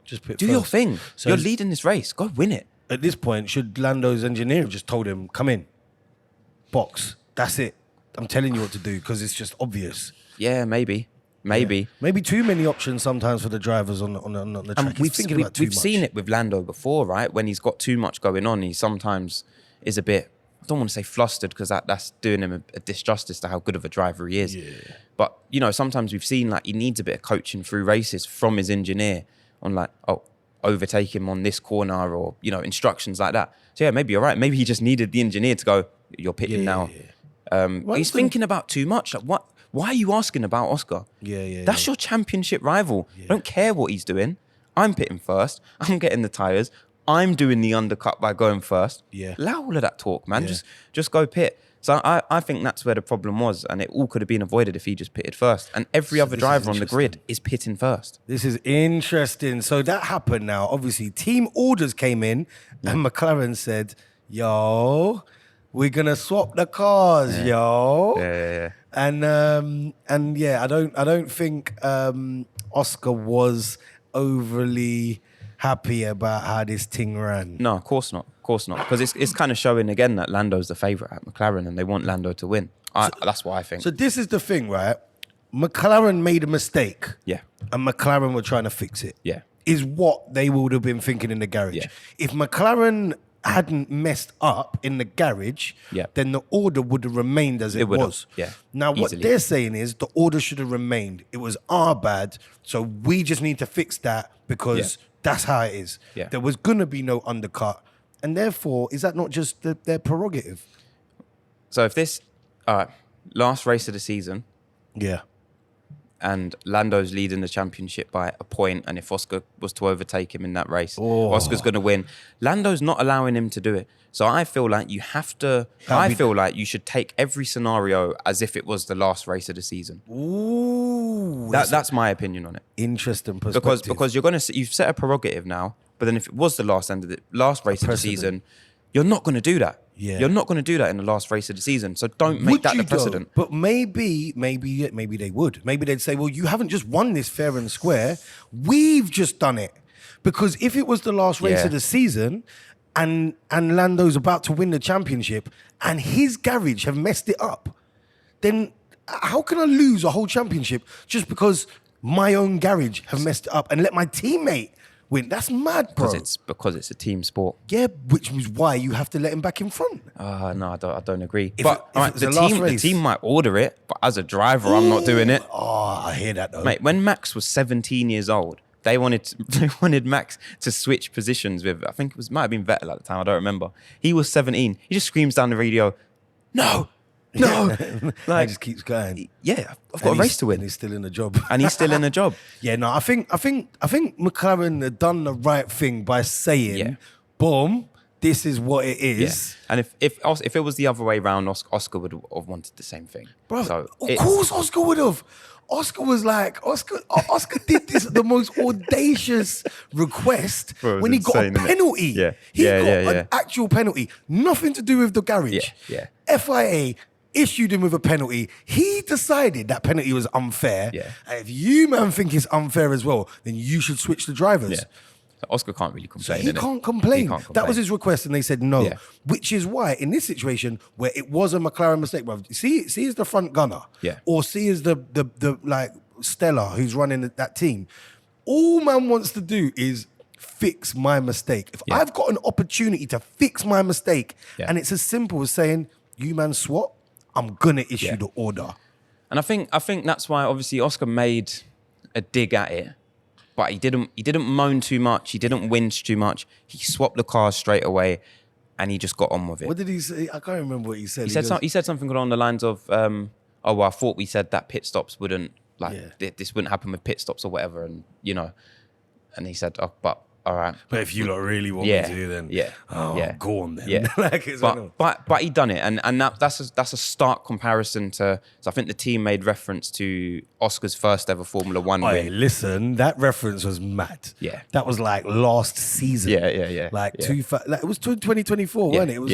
Just pit do first. Your thing. So you're leading this race. Go win it. At this point, should Lando's engineer have just told him, come in, box, that's it. I'm telling you what to do because it's just obvious. Yeah, maybe. Maybe too many options sometimes for the drivers on the track. We've seen it with Lando before, right? When he's got too much going on, he sometimes is a bit, I don't want to say flustered because that's doing him a disjustice to how good of a driver he is. Yeah. But, sometimes we've seen like he needs a bit of coaching through races from his engineer on like, overtake him on this corner or, instructions like that. So yeah, maybe you're right. Maybe he just needed the engineer to go, you're pitting now. He's thinking about too much. Like, what? Why are you asking about Oscar? That's your championship rival. I don't care what he's doing. I'm pitting first. I'm getting the tyres. I'm doing the undercut by going first. Allow all of that talk, man. Just go pit. So I think that's where the problem was, and it all could have been avoided if he just pitted first. And every other driver on the grid is pitting first. This is interesting. So that happened now. Obviously, team orders came in, and McLaren said, yo, we're going to swap the cars, yo. Yeah. And I don't think Oscar was overly happy about how this thing ran. No, of course not. Of course not. Because it's kind of showing again that Lando's the favourite at McLaren and they want Lando to win. That's what I think. So this is the thing, right? McLaren made a mistake. Yeah. And McLaren were trying to fix it. Yeah. Is what they would have been thinking in the garage. Yeah. If McLaren hadn't messed up in the garage, then the order would have remained as it was. Yeah. Now, what they're saying is the order should have remained. It was our bad, so we just need to fix that because that's how it is. Yeah. There was going to be no undercut. And therefore, is that not just their prerogative? So if this last race of the season, and Lando's leading the championship by a point, and if Oscar was to overtake him in that race, Oscar's going to win. Lando's not allowing him to do it. So I feel like you have to... I feel like you should take every scenario as if it was the last race of the season. Ooh. That's my opinion on it. Interesting perspective. Because you've set a prerogative now, but then if it was the last race of the season, you're not going to do that. Yeah. You're not going to do that in the last race of the season. So don't make that the precedent. But maybe they would. Maybe they'd say, well, you haven't just won this fair and square. We've just done it. Because if it was the last race of the season and Lando's about to win the championship and his garage have messed it up, then how can I lose a whole championship just because my own garage have messed it up and let my teammate win? That's mad, bro. Because it's a team sport. Yeah, which is why you have to let him back in front. No, I don't agree. If The team might order it, but as a driver, I'm not doing it. Oh, I hear that though. Mate, when Max was 17 years old, they wanted Max to switch positions with, I think might have been Vettel at the time, I don't remember. He was 17. He just screams down the radio, no. He just keeps going. Yeah, I've got a race to win. And he's still in the job. Yeah, no, I think McLaren had done the right thing by saying, boom, this is what it is. Yeah. And if it was the other way around, Oscar would have wanted the same thing. Bro, of course Oscar would have. Oscar was like, Oscar did this the most audacious request when he got a penalty. He got an actual penalty. Nothing to do with the garage. FIA issued him with a penalty. He decided that penalty was unfair. And if you, man, think it's unfair as well, then you should switch the drivers. So Oscar can't really complain. He can't complain. That was his request, and they said no. Which is why, in this situation where it was a McLaren mistake, bro, see as the front gunner, or see as the like Stella who's running that team. All man wants to do is fix my mistake. If I've got an opportunity to fix my mistake, and it's as simple as saying, "You man swap," I'm gonna issue the order. And I think that's why obviously Oscar made a dig at it. But he didn't moan too much. He didn't whinge too much. He swapped the cars straight away, and he just got on with it. What did he say? I can't remember what he said. He said something along the lines of, "Oh, well, I thought we said that pit stops wouldn't this wouldn't happen with pit stops or whatever," and and he said, "Oh, but all right." But if you lot really want me to, then go on then. Yeah. but he done it, and that's a stark comparison to. So I think the team made reference to Oscar's first ever Formula One win. Listen, that reference was mad. Yeah, that was like last season. Yeah. Like it was 2024, wasn't it? It was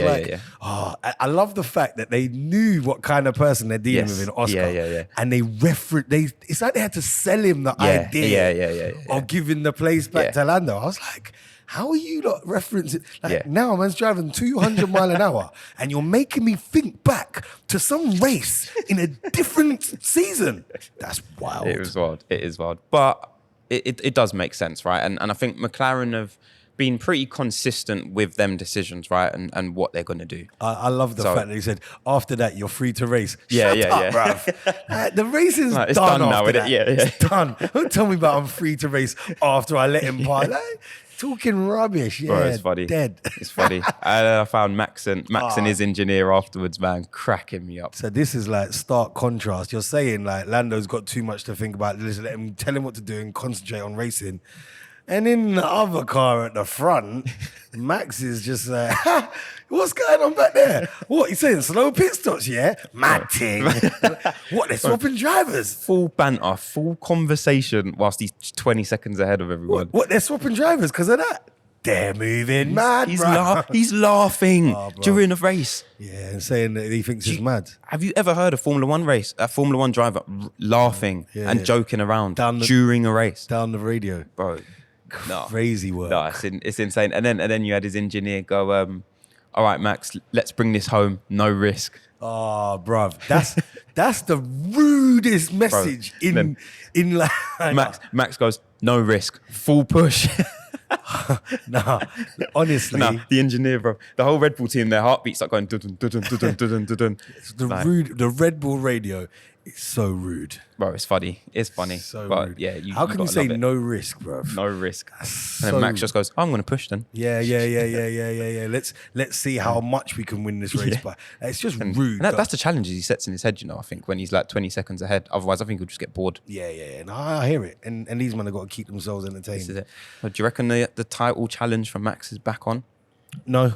I love the fact that they knew what kind of person they're dealing with in Oscar. And they it's like they had to sell him the idea of giving the place back to Lando. I was like, how are you not referencing? Now man's driving 200 mile an hour and you're making me think back to some race in a different season. That's wild. It is wild. But it does make sense, right? And I think McLaren have been pretty consistent with them decisions, right? And what they're going to do. I love the fact that he said, after that, you're free to race. Shut up, bruv. The racing's it's done now, after that. It's done. Don't tell me about I'm free to race after I let him by. Like, talking rubbish. Bro, it's funny. Dead. It's funny. I found Max and his engineer afterwards, man, cracking me up. So this is like stark contrast. You're saying like Lando's got too much to think about. Just tell him what to do and concentrate on racing. And in the other car at the front, Max is just like, what's going on back there? What, he's saying slow pit stops, yeah? Mad thing. What, they're swapping drivers? Full banter, full conversation whilst he's 20 seconds ahead of everyone. What they're swapping drivers because of that? They're moving mad, he's laughing during a race. Yeah, and saying that he thinks it's mad. Have you ever heard a Formula One driver laughing and joking around during a race? Down the radio. Bro. Crazy work. No, it's insane. And then you had his engineer go, all right, Max, let's bring this home. No risk. Oh, bruv, that's the rudest message in like. Max goes, no risk, full push. Nah, honestly, the engineer, bro, the whole Red Bull team, their heartbeats start going dun dun dun dun dun dun dun. The Red Bull radio is so rude. Bro, it's funny. It's funny. So but rude. yeah, how can you say it. no risk, bro? No risk. So and then Max just goes, I'm going to push then. Yeah. Let's see how much we can win this race by. It's just rude. And that's the challenges he sets in his head, I think, when he's like 20 seconds ahead. Otherwise, I think he'll just get bored. Yeah. No, I hear it. And these men have got to keep themselves entertained. This is it. But do you reckon the title challenge for Max is back on? No.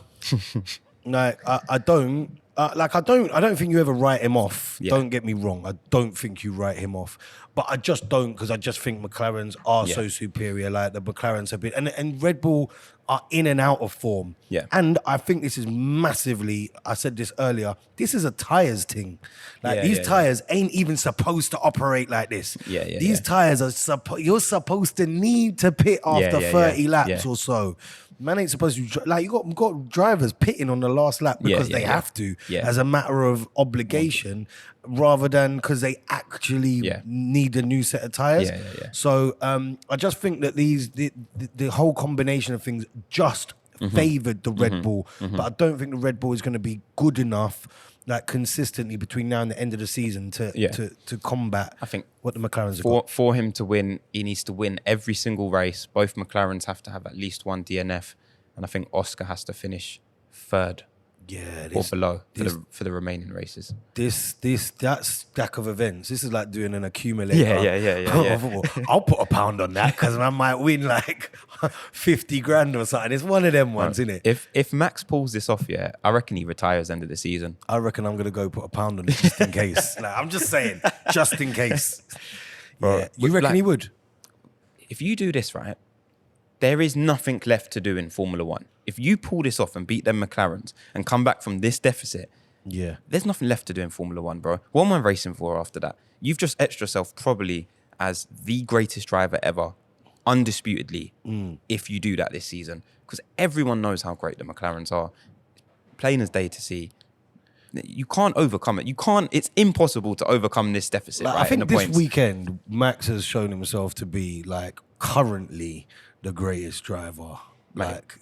No, I don't. I don't think you ever write him off. Yeah. Don't get me wrong. I don't think you write him off. But I just don't, because I just think McLarens are so superior. Like the McLarens have been, and Red Bull are in and out of form. Yeah. And I think this is massively, I said this earlier, this is a tyres thing. Like these tyres ain't even supposed to operate like this. These tyres are, you're supposed to need to pit after 30 laps or so. Man ain't supposed to, like, you got drivers pitting on the last lap because they have to as a matter of obligation rather than because they actually need a new set of tires. So I just think that the whole combination of things just favored the Red Bull, but I don't think the Red Bull is going to be good enough, like consistently between now and the end of the season to combat. I think what the McLarens have got. For him to win, he needs to win every single race. Both McLarens have to have at least one DNF, and I think Oscar has to finish third. Or below for the remaining races. That stack of events. This is like doing an accumulator. Yeah. I'll put £1 on that because I might win like 50 grand or something. It's one of them ones, isn't it? If Max pulls this off, I reckon he retires end of the season. I reckon I'm gonna go put £1 on it just in case. Like, I'm just saying, just in case. Bro, you reckon he would? If you do this right, there is nothing left to do in Formula One. If you pull this off and beat them McLarens and come back from this deficit, there's nothing left to do in Formula One, bro. What am I racing for after that? You've just etched yourself probably as the greatest driver ever, undisputedly, if you do that this season. Because everyone knows how great the McLarens are. Plain as day to see. You can't overcome it. It's impossible to overcome this deficit, right? I think this weekend, Max has shown himself to be, like, currently the greatest driver. Like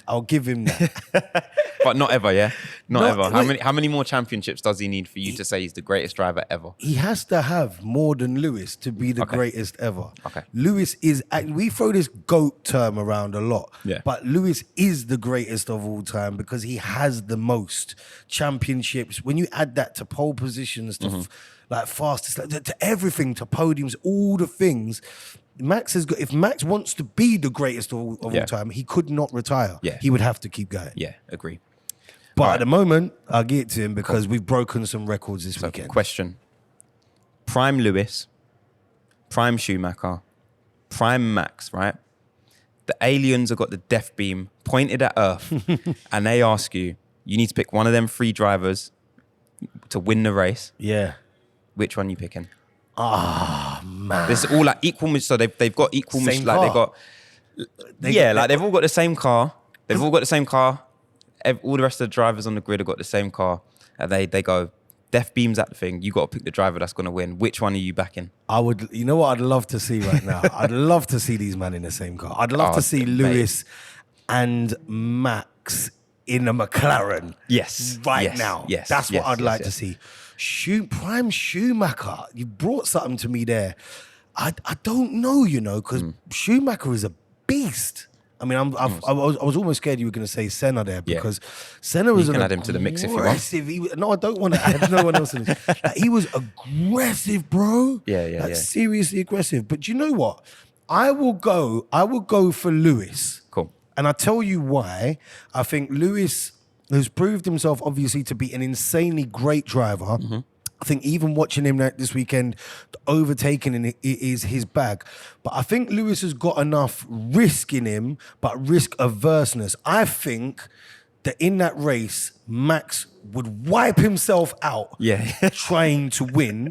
I'll give him that. But not ever, yeah? Not ever. How many more championships does he need for you to say he's the greatest driver ever? He has to have more than Lewis to be the greatest ever. Okay. Lewis is, we throw this GOAT term around a lot, but Lewis is the greatest of all time because he has the most championships. When you add that to pole positions, to like fastest, to everything, to podiums, all the things, Max has got. If Max wants to be the greatest of all time, he could not retire. He would have to keep going. Yeah, agree. But at the moment, I'll give it to him because we've broken some records this weekend. Question: Prime Lewis, Prime Schumacher, Prime Max, right? The aliens have got the death beam pointed at Earth, and they ask you need to pick one of them 3 drivers to win the race. Yeah. Which one you picking? Ah, man. This is all like equal. So they've got equal. Same like car. They've all got the same car. They've all got the same car. All the rest of the drivers on the grid have got the same car. And they go, death beams at the thing. You got to pick the driver that's going to win. Which one are you backing? I would. You know what I'd love to see right now? I'd love to see these men in the same car. I'd love to see Lewis and Max in a McLaren. Yes. Right now. Yes. That's what I'd like to see. Prime Schumacher, you brought something to me there. I don't know, because Schumacher is a beast. I mean, I was almost scared you were going to say Senna there because Senna was. You can add him to the mix if you want. No, I don't want to add no one else in this. Like, he was aggressive, bro. Yeah. Seriously aggressive. But you know what? I will go for Lewis. Cool. And I'll tell you why. I think Lewis has proved himself, obviously, to be an insanely great driver. I think even watching him this weekend, overtaking is his bag. But I think Lewis has got enough risk in him, but risk averseness. I think that in that race, Max would wipe himself out trying to win.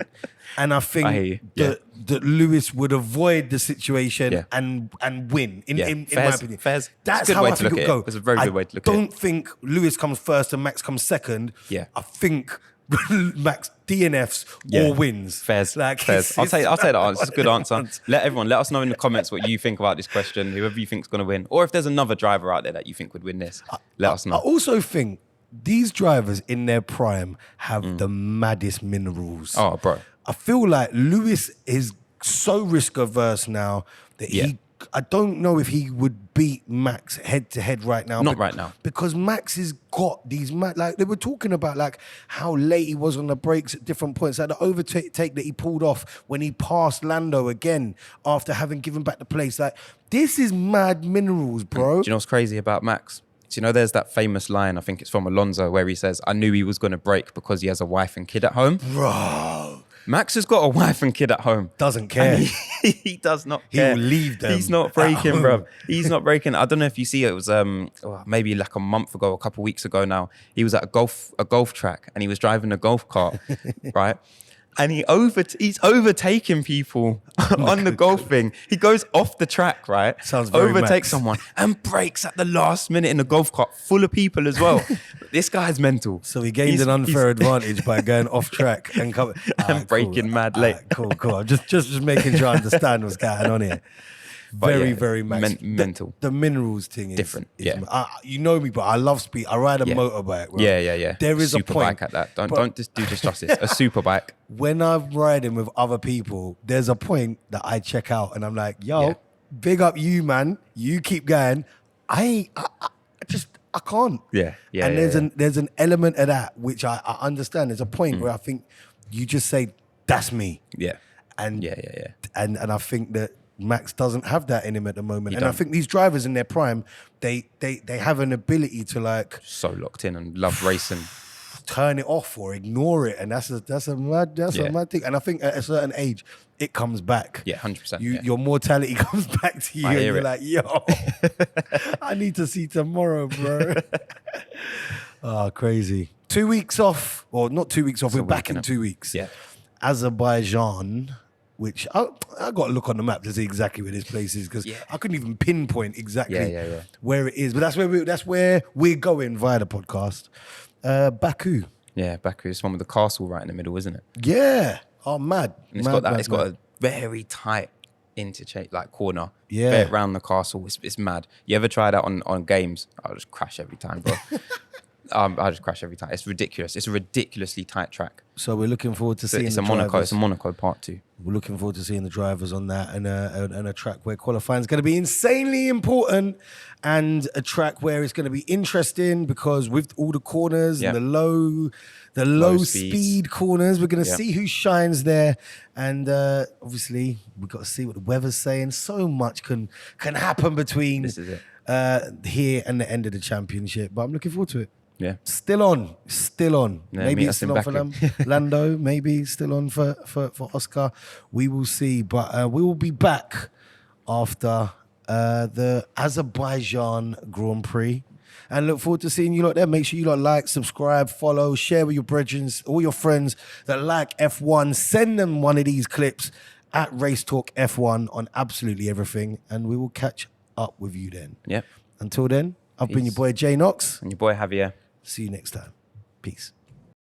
And I think that Lewis would avoid the situation and win, in my opinion. That's how I think it would go. It's a very good way to look at it. I don't think Lewis comes first and Max comes second. Yeah. I think Max DNFs or wins. Fairs. I'll take that answer. It's a good answer. Let us know in the comments what you think about this question, whoever you think's going to win. Or if there's another driver out there that you think would win this, let us know. I also think these drivers in their prime have the maddest minerals. Oh, bro. I feel like Lewis is so risk averse now that I don't know if he would beat Max head to head right now. Not right now. Because Max has got these, like they were talking about like how late he was on the brakes at different points. Like the overtake that he pulled off when he passed Lando again after having given back the place. Like this is mad minerals, bro. Do you know what's crazy about Max? So, you know, there's that famous line, I think it's from Alonso, where he says, I knew he was going to brake because he has a wife and kid at home. Bro. Max has got a wife and kid at home. Doesn't care. He does not care. He'll leave them. He's not braking, bro. He's not braking. I don't know if you see it. It was maybe like a month ago, a couple of weeks ago now. He was at a golf track and he was driving a golf cart, right? And he's overtaking people on the golf thing. He goes off the track, right? Sounds very Overtakes Max. someone and brakes at the last minute in the golf cart full of people as well. This guy's mental. So he gained an unfair advantage by going off track and coming and braking mad late. Cool. I'm just making sure I understand what's going on here. Very Max. Mental. The minerals thing is different. You know me, but I love speed. I ride a motorbike. Bro. Yeah. There is super a point. Bike at that. Don't just do justice. A super bike. When I'm riding with other people, there's a point that I check out and I'm like, yo, big up you, man. You keep going. I can't. Yeah. And there's an element of that which I understand. There's a point where I think you just say, that's me. Yeah. And yeah. And I think that Max doesn't have that in him at the moment. And I think these drivers in their prime, they have an ability to like so locked in and love racing. Turn it off or ignore it. And that's a mad thing. And I think at a certain age, it comes back. Yeah, 100%. Your mortality comes back to you and you're like, yo, I need to see tomorrow, bro. Oh, crazy. 2 weeks off. Well, not 2 weeks off. We're back in 2 weeks. Yeah. Azerbaijan, which I got to look on the map to see exactly where this place is because I couldn't even pinpoint exactly where it is. But that's where we're going via the podcast. Baku. Yeah, Baku is one with the castle right in the middle, isn't it? Yeah. Oh, mad. And it's got a very tight interchange, like corner. Yeah. Around the castle. It's mad. You ever try that on games? I'll just crash every time, bro. I just crash every time. It's ridiculous. It's a ridiculously tight track. So we're looking forward to seeing It's a Monaco part 2. We're looking forward to seeing the drivers on that and a track where qualifying is going to be insanely important and a track where it's going to be interesting because with all the corners and the low speed corners, we're going to see who shines there. And obviously, we've got to see what the weather's saying. So much can happen between here and the end of the championship. But I'm looking forward to it. Yeah. Still on. Yeah, maybe it's still on for Lando, maybe still on for Oscar. We will see. But we will be back after the Azerbaijan Grand Prix. And look forward to seeing you lot there. Make sure you lot like, subscribe, follow, share with your brethren, all your friends that like F1. Send them one of these clips at Race Talk F1 on absolutely everything. And we will catch up with you then. Yeah. Until then, I've been your boy Jay Knox. And your boy Javier. See you next time. Peace.